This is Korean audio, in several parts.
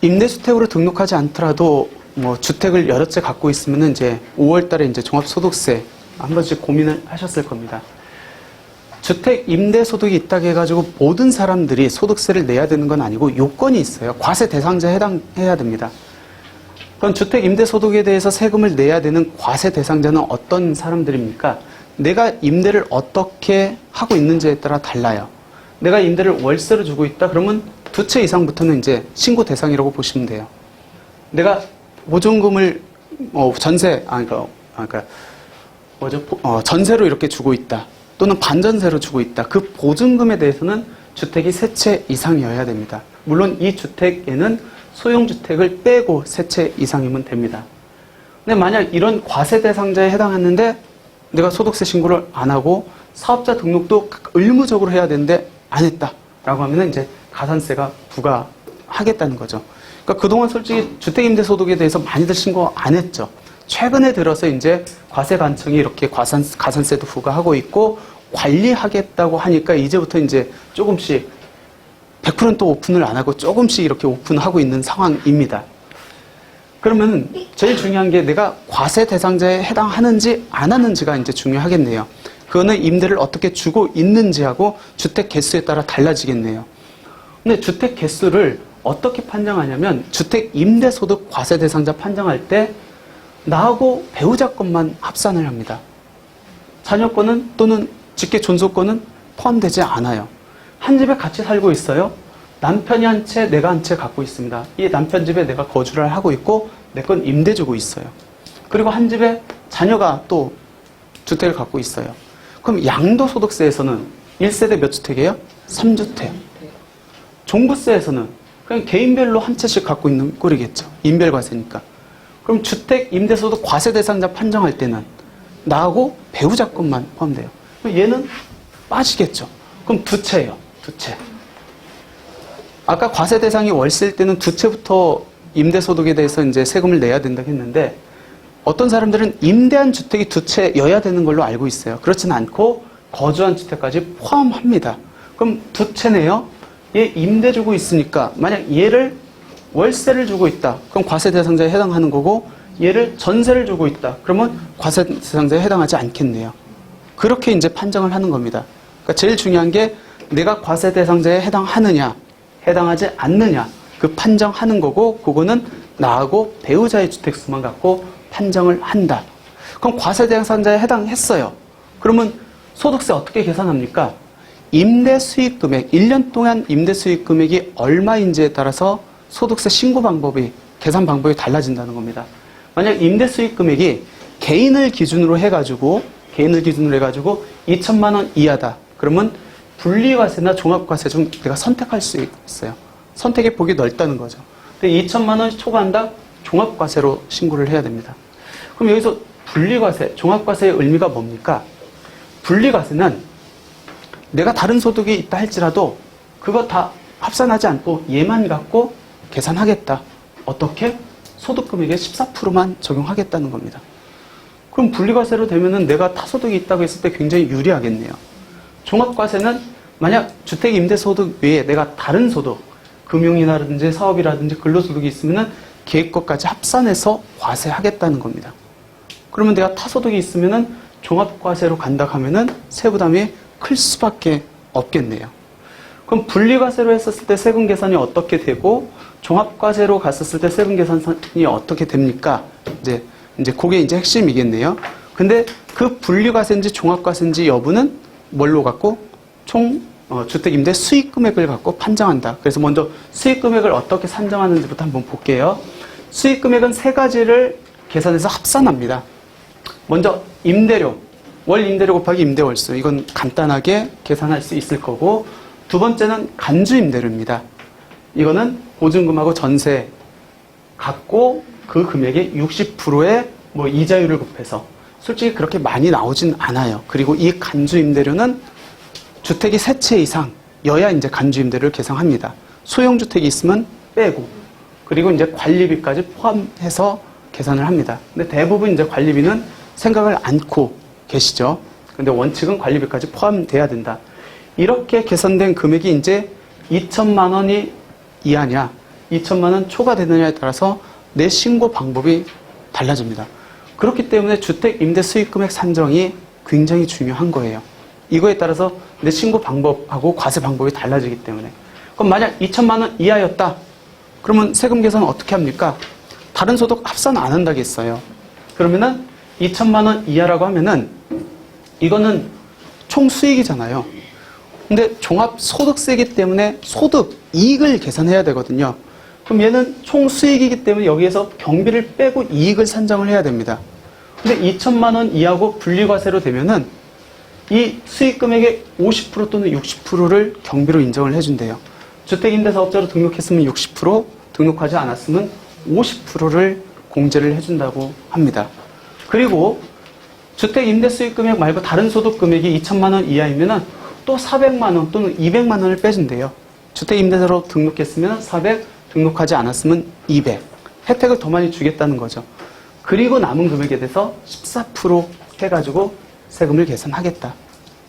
임대주택으로 등록하지 않더라도 뭐 주택을 여러 채 갖고 있으면 이제 5월 달에 이제 종합소득세 한 번씩 고민을 하셨을 겁니다. 주택 임대소득이 있다고 해가지고 모든 사람들이 소득세를 내야 되는 건 아니고 요건이 있어요. 과세 대상자에 해당해야 됩니다. 그럼 주택 임대소득에 대해서 세금을 내야 되는 과세 대상자는 어떤 사람들입니까? 내가 임대를 어떻게 하고 있는지에 따라 달라요. 내가 임대를 월세로 주고 있다 그러면 2채 이상부터는 이제 신고 대상이라고 보시면 돼요. 내가 보증금을 전세로 이렇게 주고 있다 또는 반전세로 주고 있다. 그 보증금에 대해서는 주택이 3채 이상이어야 됩니다. 물론 이 주택에는 소형주택을 빼고 3채 이상이면 됩니다. 근데 만약 이런 과세 대상자에 해당했는데 내가 소득세 신고를 안 하고 사업자 등록도 의무적으로 해야 되는데 안 했다라고 하면 이제 가산세가 부과하겠다는 거죠. 그러니까 그동안 솔직히 주택임대소득에 대해서 많이들 신고 안 했죠. 최근에 들어서 이제 과세관청이 이렇게 가산세도 부과하고 있고 관리하겠다고 하니까 이제부터 이제 조금씩 100%는 또 오픈을 안 하고 조금씩 이렇게 오픈하고 있는 상황입니다. 그러면 제일 중요한 게 내가 과세 대상자에 해당하는지 안 하는지가 이제 중요하겠네요. 그거는 임대를 어떻게 주고 있는지하고 주택 개수에 따라 달라지겠네요. 근데 주택 개수를 어떻게 판정하냐면 주택 임대소득 과세 대상자 판정할 때 나하고 배우자 것만 합산을 합니다. 자녀권은 또는 직계 존속권은 포함되지 않아요. 한 집에 같이 살고 있어요. 남편이 한 채, 내가 한 채 갖고 있습니다. 이 남편 집에 내가 거주를 하고 있고 내 건 임대 주고 있어요. 그리고 한 집에 자녀가 또 주택을 갖고 있어요. 그럼 양도소득세에서는 1세대 몇 주택이에요? 3주택. 종부세에서는 그냥 개인별로 한 채씩 갖고 있는 꼴이겠죠. 인별과세니까. 그럼 주택 임대소득 과세 대상자 판정할 때는 나하고 배우자 것만 포함돼요. 그럼 얘는 빠지겠죠. 그럼 2채예요. 2채. 아까 과세 대상이 월세일 때는 2채부터 임대소득에 대해서 이제 세금을 내야 된다고 했는데 어떤 사람들은 임대한 주택이 2채여야 되는 걸로 알고 있어요. 그렇지는 않고 거주한 주택까지 포함합니다. 그럼 2채네요. 얘 임대 주고 있으니까 만약 얘를 월세를 주고 있다. 그럼 과세 대상자에 해당하는 거고 얘를 전세를 주고 있다. 그러면 과세 대상자에 해당하지 않겠네요. 그렇게 이제 판정을 하는 겁니다. 그러니까 제일 중요한 게 내가 과세 대상자에 해당하느냐, 해당하지 않느냐 그 판정하는 거고 그거는 나하고 배우자의 주택수만 갖고 판정을 한다. 그럼 과세 대상자에 해당했어요. 그러면 소득세 어떻게 계산합니까? 임대 수익 금액, 1년 동안 임대 수익 금액이 얼마인지에 따라서 소득세 신고 방법이, 계산 방법이 달라진다는 겁니다. 만약 임대 수익 금액이 개인을 기준으로 해가지고 2천만 원 이하다. 그러면 분리과세나 종합과세 중 내가 선택할 수 있어요. 선택의 폭이 넓다는 거죠. 근데 2천만 원 초과한다? 종합과세로 신고를 해야 됩니다. 그럼 여기서 분리과세, 종합과세의 의미가 뭡니까? 분리과세는 내가 다른 소득이 있다 할지라도 그거 다 합산하지 않고 얘만 갖고 계산하겠다. 어떻게? 소득금액의 14%만 적용하겠다는 겁니다. 그럼 분리과세로 되면은 내가 타소득이 있다고 했을 때 굉장히 유리하겠네요. 종합과세는 만약 주택임대소득 외에 내가 다른 소득, 금융이라든지 사업이라든지 근로소득이 있으면은 걔 것까지 합산해서 과세하겠다는 겁니다. 그러면 내가 타소득이 있으면은 종합과세로 간다 하면은 세부담이 클 수밖에 없겠네요. 그럼 분리과세로 했었을 때 세금 계산이 어떻게 되고 종합과세로 갔었을 때 세금 계산이 어떻게 됩니까? 이제 그게 이제 핵심이겠네요. 근데 그 분리과세인지 종합과세인지 여부는 뭘로 갖고 주택임대 수익금액을 갖고 판정한다. 그래서 먼저 수익금액을 어떻게 산정하는지부터 한번 볼게요. 수익금액은 3가지를 계산해서 합산합니다. 먼저 임대료, 월 임대료 곱하기 임대월수. 이건 간단하게 계산할 수 있을 거고, 두 번째는 간주임대료입니다. 이거는 보증금하고 전세 갖고 그 금액의 60%의 이자율을 곱해서 솔직히 그렇게 많이 나오진 않아요. 그리고 이 간주임대료는 주택이 3채 이상여야 이제 간주임대료를 계상합니다. 소형주택이 있으면 빼고, 그리고 이제 관리비까지 포함해서 계산을 합니다. 근데 대부분 이제 관리비는 생각을 않고 계시죠. 근데 원칙은 관리비까지 포함돼야 된다. 이렇게 계산된 금액이 이제 2천만 원이 이하냐, 2천만 원 초과되느냐에 따라서 내 신고 방법이 달라집니다. 그렇기 때문에 주택 임대 수익 금액 산정이 굉장히 중요한 거예요. 이거에 따라서 내 신고 방법하고 과세 방법이 달라지기 때문에. 그럼 만약 2천만 원 이하였다. 그러면 세금 계산은 어떻게 합니까? 다른 소득 합산 안 한다겠어요. 그러면은 2천만 원 이하라고 하면은 이거는 총 수익이잖아요. 근데 종합소득세이기 때문에 소득, 이익을 계산해야 되거든요. 그럼 얘는 총 수익이기 때문에 여기에서 경비를 빼고 이익을 산정을 해야 됩니다. 근데 2천만 원 이하고 분리과세로 되면은 이 수익 금액의 50% 또는 60%를 경비로 인정을 해준대요. 주택임대사업자로 등록했으면 60%, 등록하지 않았으면 50%를 공제를 해준다고 합니다. 그리고 주택임대수익금액 말고 다른 소득금액이 2천만 원 이하이면은 또 400만 원 또는 200만 원을 빼준대요. 주택임대사로 등록했으면 400, 등록하지 않았으면 200. 혜택을 더 많이 주겠다는 거죠. 그리고 남은 금액에 대해서 14% 해가지고 세금을 계산하겠다.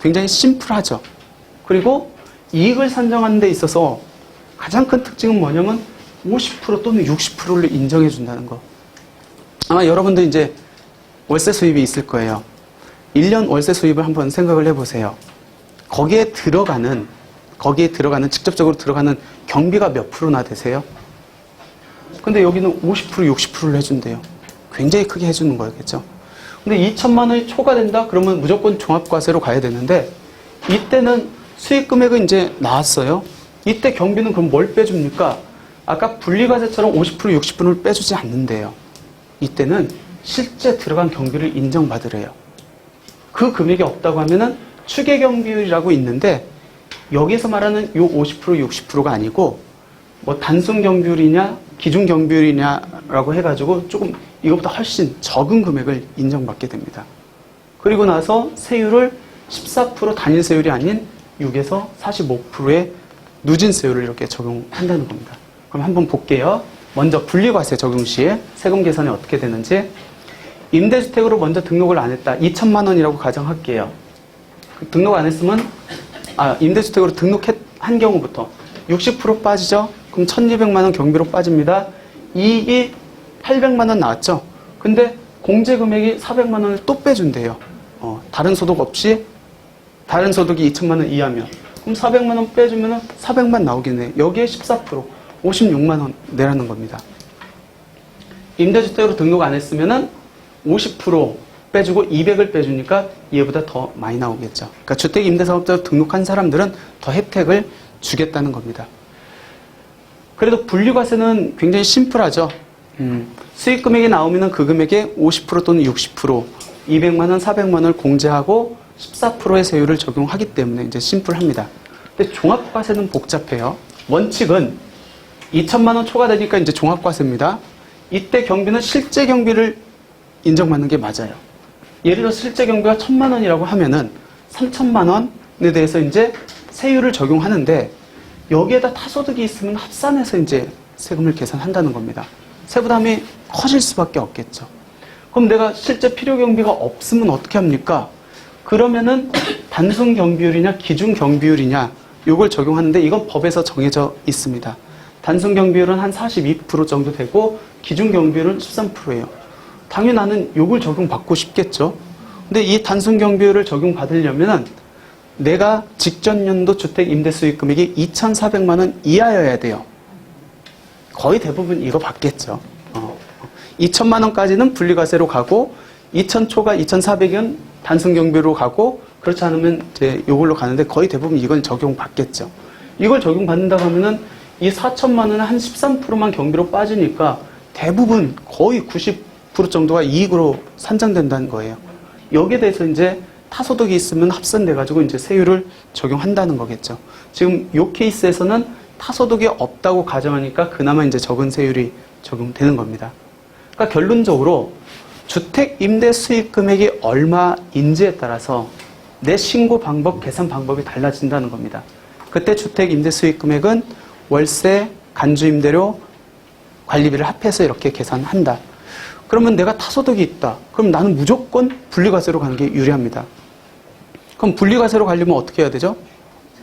굉장히 심플하죠. 그리고 이익을 산정하는 데 있어서 가장 큰 특징은 뭐냐면 50% 또는 60%를 인정해 준다는 거. 아마 여러분도 이제 월세 수입이 있을 거예요. 1년 월세 수입을 한번 생각을 해보세요. 거기에 들어가는 직접적으로 들어가는 경비가 몇 프로나 되세요? 근데 여기는 50%, 60%를 해준대요. 굉장히 크게 해주는 거겠죠. 근데 2천만 원이 초과된다? 그러면 무조건 종합과세로 가야 되는데 이때는 수익 금액은 이제 나왔어요. 이때 경비는 그럼 뭘 빼줍니까? 아까 분리과세처럼 50%, 60%를 빼주지 않는데요. 이때는 실제 들어간 경비를 인정받으래요. 그 금액이 없다고 하면은 추계경비율이라고 있는데 여기서 말하는 요 50%, 60%가 아니고 뭐 단순경비율이냐 기준경비율이냐라고 해가지고 조금 이것보다 훨씬 적은 금액을 인정받게 됩니다. 그리고 나서 세율을 14% 단일세율이 아닌 6에서 45%의 누진세율을 이렇게 적용한다는 겁니다. 그럼 한번 볼게요. 먼저 분리과세 적용 시에 세금 계산이 어떻게 되는지. 임대주택으로 먼저 등록을 안 했다. 2천만 원이라고 가정할게요. 등록 안 했으면 임대주택으로 등록한 경우부터 60% 빠지죠. 그럼 1,200만 원 경비로 빠집니다. 이익이 800만 원 나왔죠. 근데 공제 금액이 400만 원을 또 빼준대요. 다른 소득 없이 다른 소득이 2천만 원 이하면 그럼 400만 원 빼주면 400만 나오겠네. 여기에 14% 56만 원 내라는 겁니다. 임대주택으로 등록 안 했으면은 50% 빼주고 200을 빼주니까 얘보다 더 많이 나오겠죠. 그러니까 주택임대사업자로 등록한 사람들은 더 혜택을 주겠다는 겁니다. 그래도 분리과세는 굉장히 심플하죠. 수익 금액이 나오면 그 금액의 50% 또는 60%, 200만 원, 400만 원을 공제하고 14%의 세율을 적용하기 때문에 이제 심플합니다. 근데 종합과세는 복잡해요. 원칙은 2천만 원 초과되니까 이제 종합과세입니다. 이때 경비는 실제 경비를 인정받는 게 맞아요. 예를 들어 실제 경비가 1,000만 원이라고 하면은 3천만 원에 대해서 이제 세율을 적용하는데 여기에다 타소득이 있으면 합산해서 이제 세금을 계산한다는 겁니다. 세부담이 커질 수밖에 없겠죠. 그럼 내가 실제 필요 경비가 없으면 어떻게 합니까? 그러면은 단순 경비율이냐 기준 경비율이냐 이걸 적용하는데 이건 법에서 정해져 있습니다. 단순 경비율은 한 42% 정도 되고 기준 경비율은 13%예요. 당연히 나는 이걸 적용받고 싶겠죠. 근데 이 단순 경비율을 적용받으려면은 내가 직전 연도 주택 임대 수익 금액이 2,400만 원 이하여야 돼요. 거의 대부분 이거 받겠죠. 2천만 원까지는 분리과세로 가고 2천 초과 2,400은 단순 경비로 가고 그렇지 않으면 이제 이걸로 가는데 거의 대부분 이건 적용받겠죠. 이걸 적용받는다고 하면은 이 4천만 원은 한 13%만 경비로 빠지니까 대부분 거의 90% 정도가 이익으로 산정된다는 거예요. 여기에 대해서 이제 타소득이 있으면 합산돼가지고 이제 세율을 적용한다는 거겠죠. 지금 이 케이스에서는 타소득이 없다고 가정하니까 그나마 이제 적은 세율이 적용되는 겁니다. 그러니까 결론적으로 주택 임대 수익 금액이 얼마인지에 따라서 내 신고 방법, 계산 방법이 달라진다는 겁니다. 그때 주택 임대 수익 금액은 월세, 간주 임대료, 관리비를 합해서 이렇게 계산한다. 그러면 내가 타소득이 있다. 그럼 나는 무조건 분리과세로 가는 게 유리합니다. 그럼 분리과세로 가려면 어떻게 해야 되죠?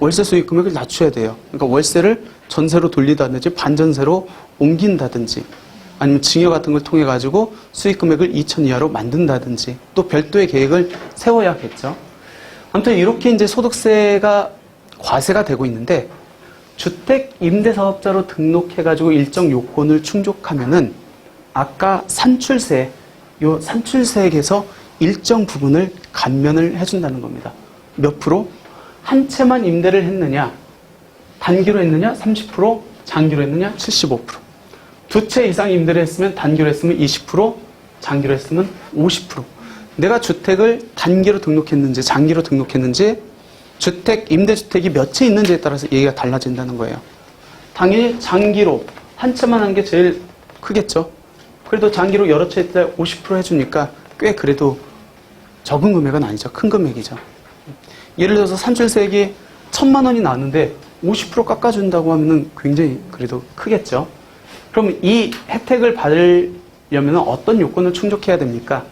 월세 수익 금액을 낮춰야 돼요. 그러니까 월세를 전세로 돌리다든지 반전세로 옮긴다든지 아니면 증여 같은 걸 통해 가지고 수익 금액을 2천 이하로 만든다든지 또 별도의 계획을 세워야겠죠. 아무튼 이렇게 이제 소득세가 과세가 되고 있는데 주택 임대사업자로 등록해 가지고 일정 요건을 충족하면은 아까 산출세, 요 산출세액에서 일정 부분을 감면을 해준다는 겁니다. 몇 프로? 한 채만 임대를 했느냐, 단기로 했느냐 30%, 장기로 했느냐 75%. 두 채 이상 임대를 했으면 단기로 했으면 20%, 장기로 했으면 50%. 내가 주택을 단기로 등록했는지 장기로 등록했는지 주택, 임대주택이 몇 채 있는지에 따라서 얘기가 달라진다는 거예요. 당연히 장기로 한 채만 한 게 제일 크겠죠. 그래도 장기로 여러 채 있다 50% 해주니까 꽤 그래도 적은 금액은 아니죠. 큰 금액이죠. 예를 들어서 산출세액이 1,000만 원이 나왔는데 50% 깎아준다고 하면은 굉장히 그래도 크겠죠. 그럼 이 혜택을 받으려면 어떤 요건을 충족해야 됩니까?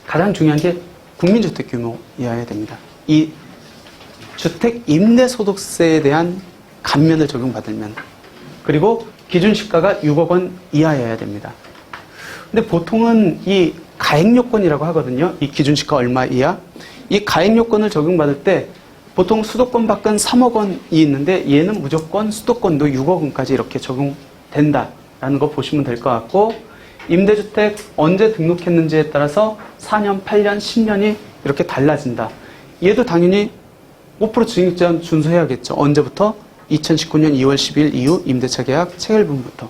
가장 중요한 게 국민주택 규모이어야 됩니다. 이 주택 임대소득세에 대한 감면을 적용받으면 그리고 기준시가가 6억 원 이하여야 됩니다. 근데 보통은 이 가액요건이라고 하거든요. 이 기준시가 얼마 이하? 이 가액요건을 적용받을 때 보통 수도권 밖은 3억 원이 있는데 얘는 무조건 수도권도 6억 원까지 이렇게 적용된다라는 거 보시면 될 것 같고 임대주택 언제 등록했는지에 따라서 4년, 8년, 10년이 이렇게 달라진다. 얘도 당연히 5% 증액제한 준수해야겠죠. 언제부터? 2019년 2월 10일 이후 임대차 계약 체결분부터.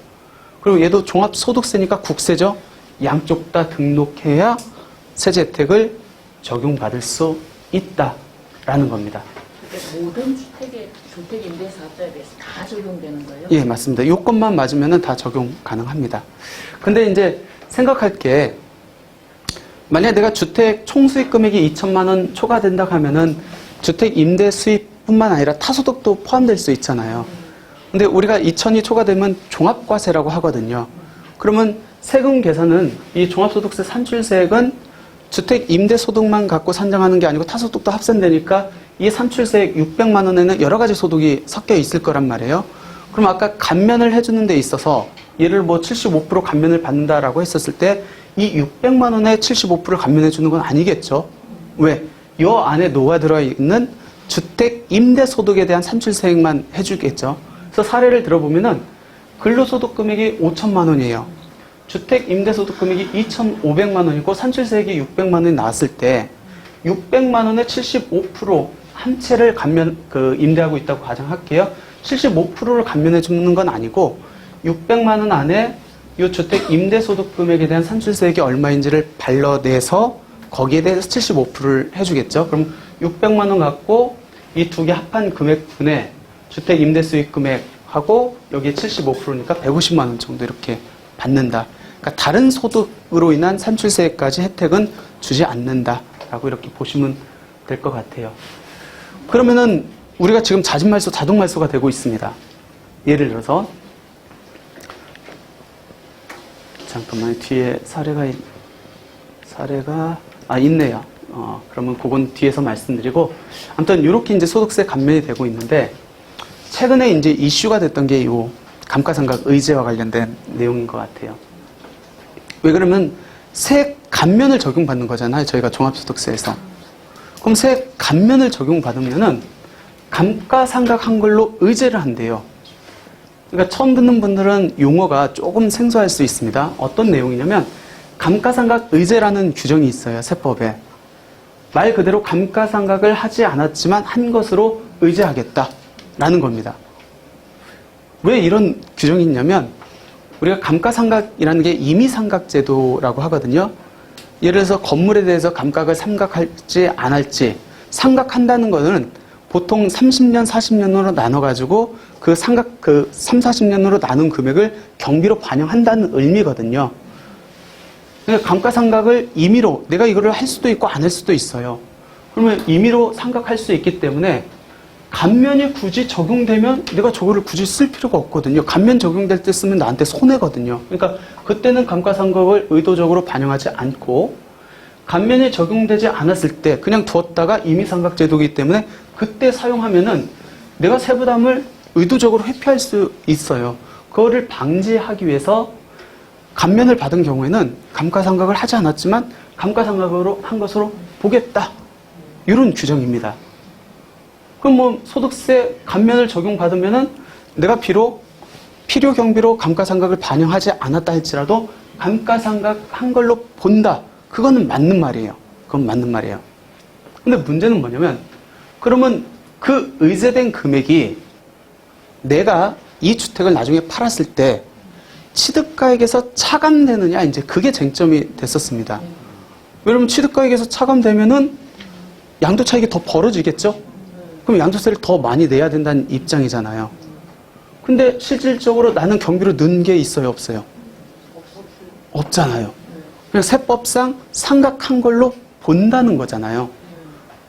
그리고 얘도 종합소득세니까 국세죠. 양쪽 다 등록해야 세제 혜택을 적용받을 수 있다라는 겁니다. 모든 주택 임대사업자에 대해서 다 적용되는 거예요? 예, 맞습니다. 요건만 맞으면 다 적용 가능합니다. 근데 이제 생각할 게 만약에 내가 주택 총수익 금액이 2천만 원 초과된다 하면은 주택 임대 수입뿐만 아니라 타소득도 포함될 수 있잖아요. 근데 우리가 2천이 초과되면 종합과세라고 하거든요. 그러면 세금 계산은 이 종합소득세 산출세액은 주택 임대소득만 갖고 산정하는 게 아니고 타소득도 합산되니까 이 산출세액 600만 원에는 여러 가지 소득이 섞여 있을 거란 말이에요. 그럼 아까 감면을 해주는 데 있어서 얘를 뭐 75% 감면을 받는다라고 했었을 때 이 600만 원에 75%를 감면해 주는 건 아니겠죠. 왜? 요 안에 녹아들어 있는 주택 임대소득에 대한 산출세액만 해주겠죠. 그래서 사례를 들어보면은 근로소득 금액이 5천만 원이에요. 주택 임대소득 금액이 2,500만 원이고 산출세액이 600만 원이 나왔을 때 600만 원에 75%한 채를 임대하고 있다고 가정할게요. 75%를 감면해 주는 건 아니고 600만 원 안에 이 주택 임대소득 금액에 대한 산출세액이 얼마인지를 발라내서 거기에 대해서 75%를 해주겠죠. 그럼 600만 원 갖고 이 두 개 합한 금액분의 주택 임대수익 금액하고 여기에 75%니까 150만 원 정도 이렇게 받는다. 그러니까 다른 소득으로 인한 산출세액까지 혜택은 주지 않는다라고 이렇게 보시면 될 것 같아요. 그러면은 우리가 지금 자진말소, 자동말소가 되고 있습니다. 예를 들어서 잠깐만요. 뒤에 사례가 있네요. 그러면 그건 뒤에서 말씀드리고 아무튼 이렇게 이제 소득세 감면이 되고 있는데 최근에 이제 이슈가 됐던 게 이 감가상각 의제와 관련된 내용인 것 같아요. 왜 그러면 세액 감면을 적용받는 거잖아요. 저희가 종합소득세에서. 그럼 세액 감면을 적용받으면은 감가상각 한글로 의제를 한대요. 그러니까 처음 듣는 분들은 용어가 조금 생소할 수 있습니다. 어떤 내용이냐면 감가상각 의제라는 규정이 있어요. 세법에. 말 그대로 감가상각을 하지 않았지만 한 것으로 의제하겠다라는 겁니다. 왜 이런 규정이 있냐면 우리가 감가상각이라는 게 임의상각제도라고 하거든요. 예를 들어서 건물에 대해서 감각을 상각할지 안 할지 상각한다는 것은 보통 30년, 40년으로 나눠가지고 그 3, 40년으로 나눈 금액을 경비로 반영한다는 의미거든요. 그러니까 감가상각을 임의로 내가 이거를 할 수도 있고 안 할 수도 있어요. 그러면 임의로 상각할 수 있기 때문에 감면이 굳이 적용되면 내가 저거를 굳이 쓸 필요가 없거든요. 감면 적용될 때 쓰면 나한테 손해거든요. 그러니까 그때는 감가상각을 의도적으로 반영하지 않고 감면이 적용되지 않았을 때 그냥 두었다가 임의상각제도이기 때문에 그때 사용하면은 내가 세부담을 의도적으로 회피할 수 있어요. 그거를 방지하기 위해서 감면을 받은 경우에는 감가상각을 하지 않았지만 감가상각으로 한 것으로 보겠다. 이런 규정입니다. 그럼 뭐 소득세 감면을 적용받으면은 내가 비록 필요 경비로 감가상각을 반영하지 않았다 할지라도 감가상각 한 걸로 본다. 그거는 맞는 말이에요. 그건 맞는 말이에요. 근데 문제는 뭐냐면 그러면 그 의제된 금액이 내가 이 주택을 나중에 팔았을 때 취득가액에서 차감되느냐, 이제 그게 쟁점이 됐었습니다. 왜냐면 취득가액에서 차감되면은 양도 차익이 더 벌어지겠죠? 그럼 양도세를 더 많이 내야 된다는 입장이잖아요. 근데 실질적으로 나는 경비로 넣은 게 있어요, 없어요? 없잖아요. 그냥 세법상 상각한 걸로 본다는 거잖아요.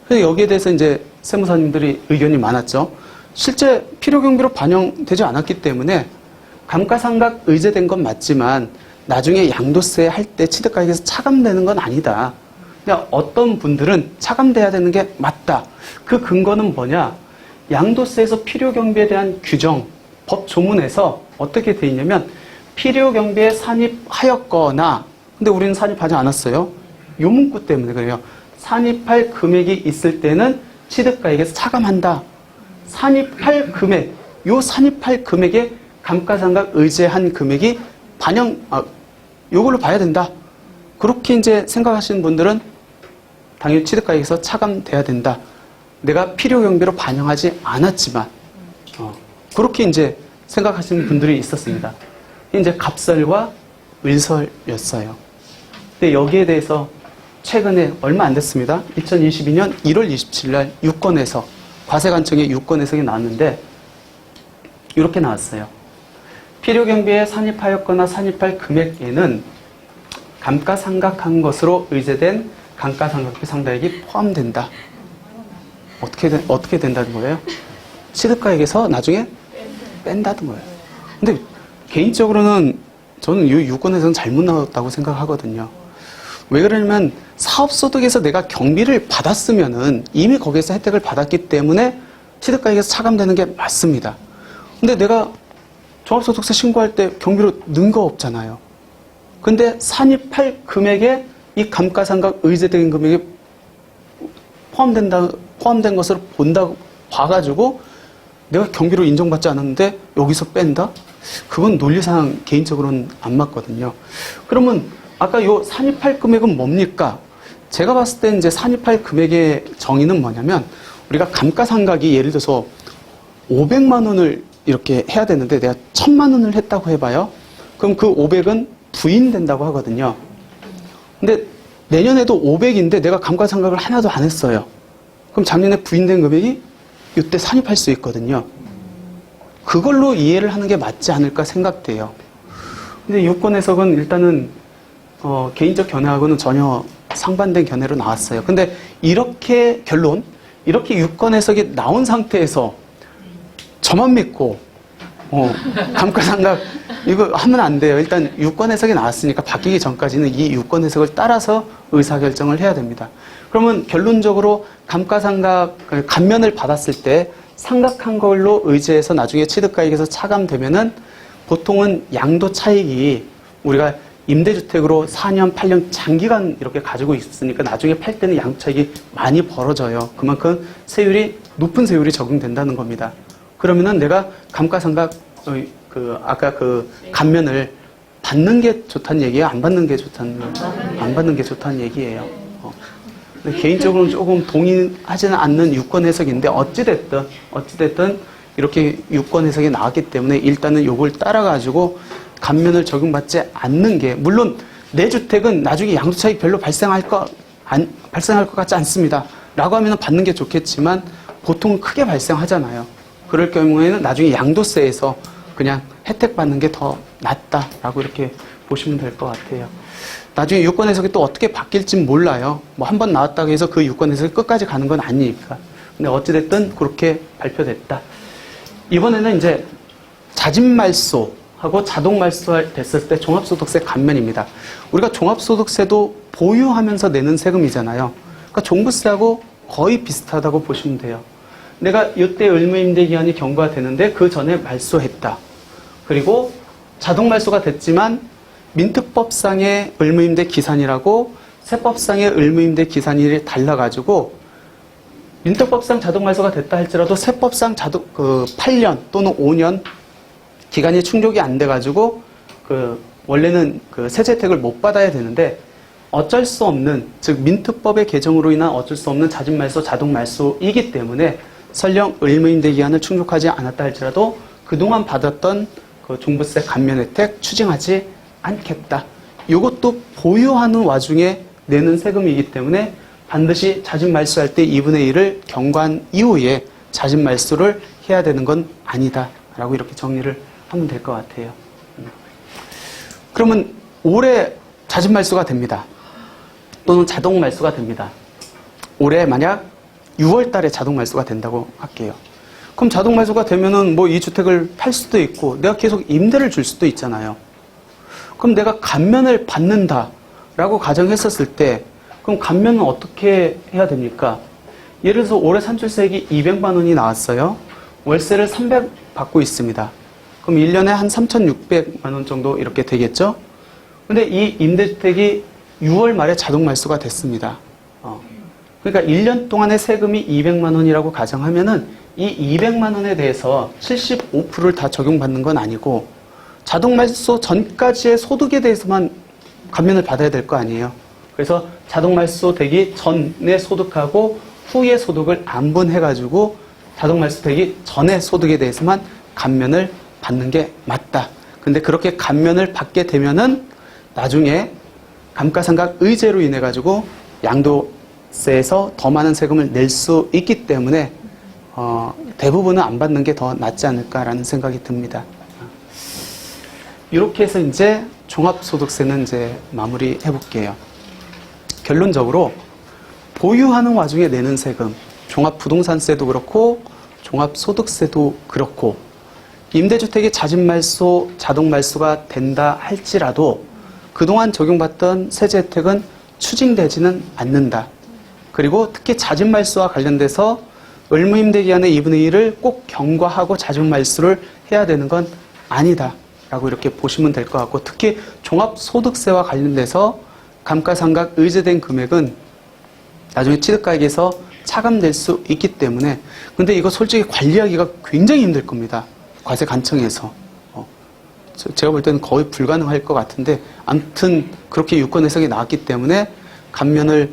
그래서 여기에 대해서 이제 세무사님들이 의견이 많았죠. 실제 필요 경비로 반영되지 않았기 때문에 감가상각 의제된 건 맞지만 나중에 양도세 할 때 취득가액에서 차감되는 건 아니다. 그냥 어떤 분들은 차감돼야 되는 게 맞다. 그 근거는 뭐냐? 양도세에서 필요 경비에 대한 규정, 법 조문에서 어떻게 돼 있냐면 필요 경비에 산입하였거나, 근데 우리는 산입하지 않았어요. 요 문구 때문에 그래요. 산입할 금액이 있을 때는 취득가액에서 차감한다. 산입할 금액, 요 산입할 금액에 감가상각 의제한 금액이 요걸로 봐야 된다. 그렇게 이제 생각하시는 분들은 당연히 취득가액에서 차감돼야 된다. 내가 필요 경비로 반영하지 않았지만, 그렇게 이제 생각하시는 분들이 있었습니다. 이제 갑설과 을설이었어요. 근데 여기에 대해서 최근에 얼마 안 됐습니다. 2022년 1월 27일 날 유권에서, 과세관청의 유권 해석이 나왔는데 이렇게 나왔어요. 필요경비에 산입하였거나 산입할 금액에는 감가상각한 것으로 의제된 감가상각비 상다액이 포함된다. 어떻게 된다는 거예요? 취득가액에서 나중에 뺀다는 거예요. 근데 개인적으로는 저는 이 유권에서는 잘못 나왔다고 생각하거든요. 왜 그러냐면 사업소득에서 내가 경비를 받았으면은 이미 거기에서 혜택을 받았기 때문에 취득가액에서 차감되는 게 맞습니다. 근데 내가 종합소득세 신고할 때 경비로 넣은 거 없잖아요. 근데 산입할 금액에 이 감가상각 의제된 금액이 포함된 것으로 본다고 봐가지고 내가 경비로 인정받지 않았는데 여기서 뺀다? 그건 논리상 개인적으로는 안 맞거든요. 그러면 아까 요 산입할 금액은 뭡니까? 제가 봤을 때 이제 산입할 금액의 정의는 뭐냐면 우리가 감가상각이 예를 들어서 500만 원을 이렇게 해야 되는데 내가 1000만 원을 했다고 해봐요. 그럼 그 500은 부인된다고 하거든요. 근데 내년에도 500인데 내가 감가상각을 하나도 안 했어요. 그럼 작년에 부인된 금액이 이때 산입할 수 있거든요. 그걸로 이해를 하는 게 맞지 않을까 생각돼요. 근데 유권 해석은 일단은 개인적 견해하고는 전혀 상반된 견해로 나왔어요. 근데 이렇게 이렇게 유권 해석이 나온 상태에서 저만 믿고 감가상각 이거 하면 안 돼요. 일단 유권 해석이 나왔으니까 바뀌기 전까지는 이 유권 해석을 따라서 의사결정을 해야 됩니다. 그러면 결론적으로 감가상각 감면을 받았을 때 상각한 걸로 의제해서 나중에 취득가액에서 차감되면은 보통은 양도 차익이 우리가 임대주택으로 4년, 8년 장기간 이렇게 가지고 있으니까 나중에 팔 때는 양도 차익이 많이 벌어져요. 그만큼 높은 세율이 적용된다는 겁니다. 그러면은 내가 감가상각 아까 감면을 받는 게 좋다는 얘기예요? 안 받는 게 좋다는 얘기예요? 안 받는 게 좋다는 얘기예요. 근데 개인적으로는 조금 동의하지는 않는 유권 해석인데 어찌됐든 이렇게 유권 해석이 나왔기 때문에 일단은 요걸 따라가지고 감면을 적용받지 않는 게, 물론 내 주택은 나중에 양도차익 별로 발생할 것 같지 않습니다. 라고 하면 받는 게 좋겠지만 보통 크게 발생하잖아요. 그럴 경우에는 나중에 양도세에서 그냥 혜택 받는 게 더 낫다라고 이렇게 보시면 될 것 같아요. 나중에 유권 해석이 또 어떻게 바뀔지 몰라요. 뭐 한 번 나왔다고 해서 그 유권 해석이 끝까지 가는 건 아니니까. 근데 어찌됐든 그렇게 발표됐다. 이번에는 이제 자진말소하고 자동말소 됐을 때 종합소득세 감면입니다. 우리가 종합소득세도 보유하면서 내는 세금이잖아요. 그러니까 종부세하고 거의 비슷하다고 보시면 돼요. 내가 이때 의무임대 기한이 경과되는데 그 전에 말소했다. 그리고 자동 말소가 됐지만 민특법상의 의무임대 기산이라고 세법상의 의무임대 기산일이 달라가지고 민특법상 자동 말소가 됐다 할지라도 세법상 8년 또는 5년 기간이 충족이 안 돼가지고 원래는 세제 혜택을 못 받아야 되는데 어쩔 수 없는, 즉 민특법의 개정으로 인한 어쩔 수 없는 자진 말소, 자동 말소이기 때문에 설령 의무임대 기한을 충족하지 않았다 할지라도 그동안 받았던 종부세 감면 혜택 추징하지 않겠다. 이것도 보유하는 와중에 내는 세금이기 때문에 반드시 자진 말소할 때 2분의 1을 경과한 이후에 자진 말소를 해야 되는 건 아니다. 라고 이렇게 정리를 하면 될 것 같아요. 그러면 올해 자진 말소가 됩니다. 또는 자동 말소가 됩니다. 올해 만약 6월 달에 자동 말소가 된다고 할게요. 그럼 자동 말소가 되면은 이 주택을 팔 수도 있고 내가 계속 임대를 줄 수도 있잖아요. 그럼 내가 감면을 받는다라고 가정했었을 때 그럼 감면은 어떻게 해야 됩니까? 예를 들어서 올해 산출세액이 200만 원이 나왔어요. 월세를 300 받고 있습니다. 그럼 1년에 한 3,600만 원 정도 이렇게 되겠죠? 근데 이 임대주택이 6월 말에 자동 말소가 됐습니다. 그러니까 1년 동안의 세금이 200만 원이라고 가정하면은 이 200만 원에 대해서 75%를 다 적용받는 건 아니고 자동 말소 전까지의 소득에 대해서만 감면을 받아야 될 거 아니에요. 그래서 자동 말소 되기 전의 소득하고 후의 소득을 안분해가지고 자동 말소 되기 전의 소득에 대해서만 감면을 받는 게 맞다. 근데 그렇게 감면을 받게 되면은 나중에 감가상각 의제로 인해 가지고 양도세에서 더 많은 세금을 낼 수 있기 때문에 대부분은 안 받는 게 더 낫지 않을까라는 생각이 듭니다. 이렇게 해서 이제 종합소득세는 이제 마무리해 볼게요. 결론적으로 보유하는 와중에 내는 세금, 종합부동산세도 그렇고 종합소득세도 그렇고 임대주택이 자진 말소, 자동 말소가 된다 할지라도 그동안 적용받던 세제 혜택은 추징되지는 않는다. 그리고 특히 자진 말소와 관련돼서 의무임대 기한의 2분의 1을 꼭 경과하고 자진 말소를 해야 되는 건 아니다. 라고 이렇게 보시면 될 것 같고 특히 종합소득세와 관련돼서 감가상각 의제된 금액은 나중에 취득가액에서 차감될 수 있기 때문에 근데 이거 솔직히 관리하기가 굉장히 힘들 겁니다. 과세관청에서. 제가 볼 때는 거의 불가능할 것 같은데 아무튼 그렇게 유권 해석이 나왔기 때문에 감면을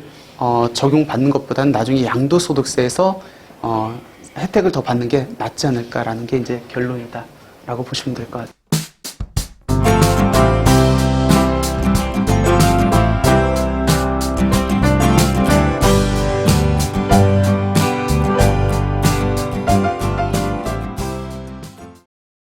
적용받는 것보다는 나중에 양도소득세에서 혜택을 더 받는 게 낫지 않을까라는 게 이제 결론이다 라고 보시면 될 것 같아요.